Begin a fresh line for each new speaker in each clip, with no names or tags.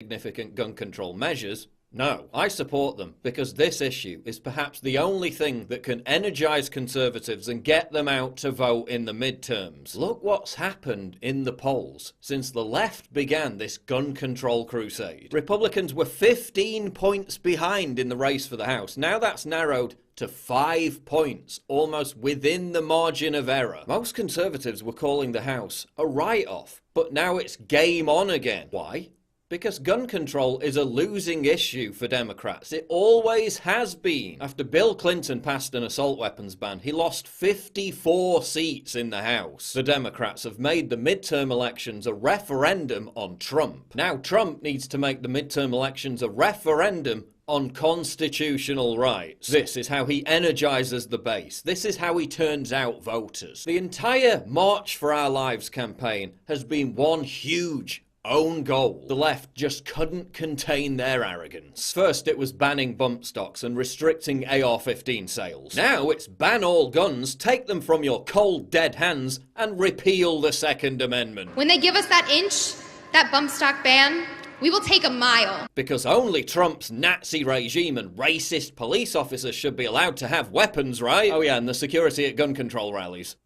significant gun control measures. No, I support them because this issue is perhaps the only thing that can energize conservatives and get them out to vote in the midterms. Look what's happened in the polls since the left began this gun control crusade. Republicans were 15 points behind in the race for the House. Now that's narrowed to 5 points, almost within the margin of error. Most conservatives were calling the House a write-off, but now it's game on again. Why? Because gun control is a losing issue for Democrats. It always has been. After Bill Clinton passed an assault weapons ban, he lost 54 seats in the House. The Democrats have made the midterm elections a referendum on Trump. Now Trump needs to make the midterm elections a referendum on constitutional rights. This is how he energizes the base. This is how he turns out voters. The entire March for Our Lives campaign has been one huge own goal. The left just couldn't contain their arrogance. First it was banning bump stocks and restricting AR-15 sales. Now it's ban all guns, take them from your cold dead hands and repeal the Second Amendment.
When they give us that inch, that bump stock ban, we will take a mile.
Because only Trump's Nazi regime and racist police officers should be allowed to have weapons, right? Oh yeah, and the security at gun control rallies.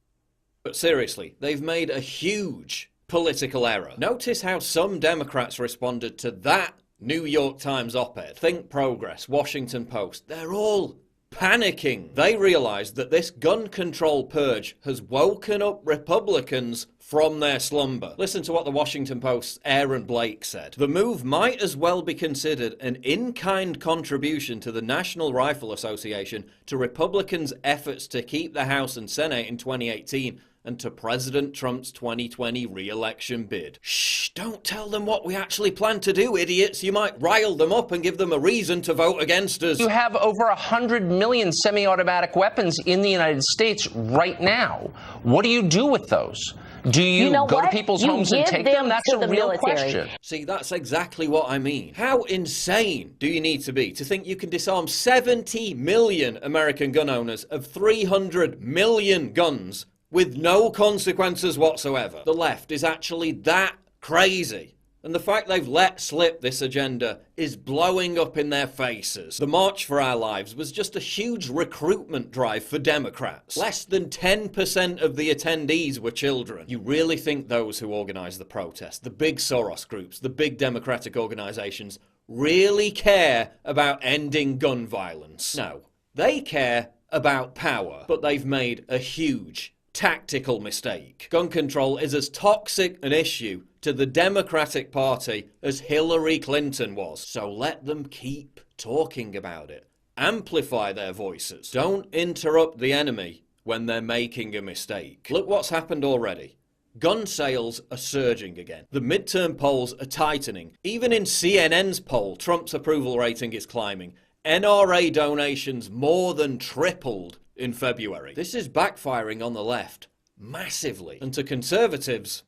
But seriously, they've made a huge political error. Notice how some Democrats responded to that New York Times op-ed. Think Progress, Washington Post, they're all panicking. They realized that this gun control purge has woken up Republicans from their slumber. Listen to what the Washington Post's Aaron Blake said. The move might as well be considered an in-kind contribution to the National Rifle Association to Republicans' efforts to keep the House and Senate in 2018 and to President Trump's 2020 re-election bid. Shh, don't tell them what we actually plan to do, idiots. You might rile them up and give them a reason to vote against us.
You have over 100 million semi-automatic weapons in the United States right now. What do you do with those? Do you go to people's homes and take them? That's a real question.
See, that's exactly what I mean. How insane do you need to be to think you can disarm 70 million American gun owners of 300 million guns with no consequences whatsoever? The left is actually that crazy. And the fact they've let slip this agenda is blowing up in their faces. The March for Our Lives was just a huge recruitment drive for Democrats. Less than 10% of the attendees were children. You really think those who organize the protest, the big Soros groups, the big Democratic organizations, really care about ending gun violence? No. They care about power. But they've made a huge tactical mistake. Gun control is as toxic an issue to the Democratic Party as Hillary Clinton was. So let them keep talking about it. Amplify their voices. Don't interrupt the enemy when they're making a mistake. Look what's happened already. Gun sales are surging again. The midterm polls are tightening. Even in CNN's poll, Trump's approval rating is climbing. NRA donations more than tripled in February. This is backfiring on the left massively. And to conservatives,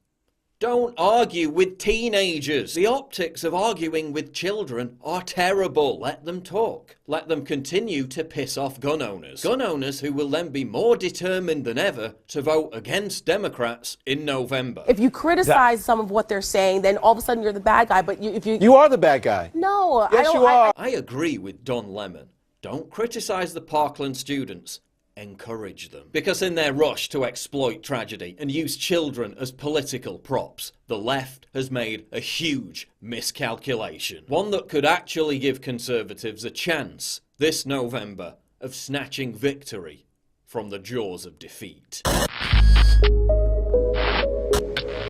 don't argue with teenagers. The optics of arguing with children are terrible. Let them talk. Let them continue to piss off gun owners. Gun owners who will then be more determined than ever to vote against Democrats in November.
If you criticize some of what they're saying, then all of a sudden you're the bad guy. But if you...
You are the bad guy.
No,
yes, you are.
I agree with Don Lemon. Don't criticize the Parkland students. Encourage them. Because in their rush to exploit tragedy and use children as political props, the left has made a huge miscalculation. One that could actually give conservatives a chance this November of snatching victory from the jaws of defeat.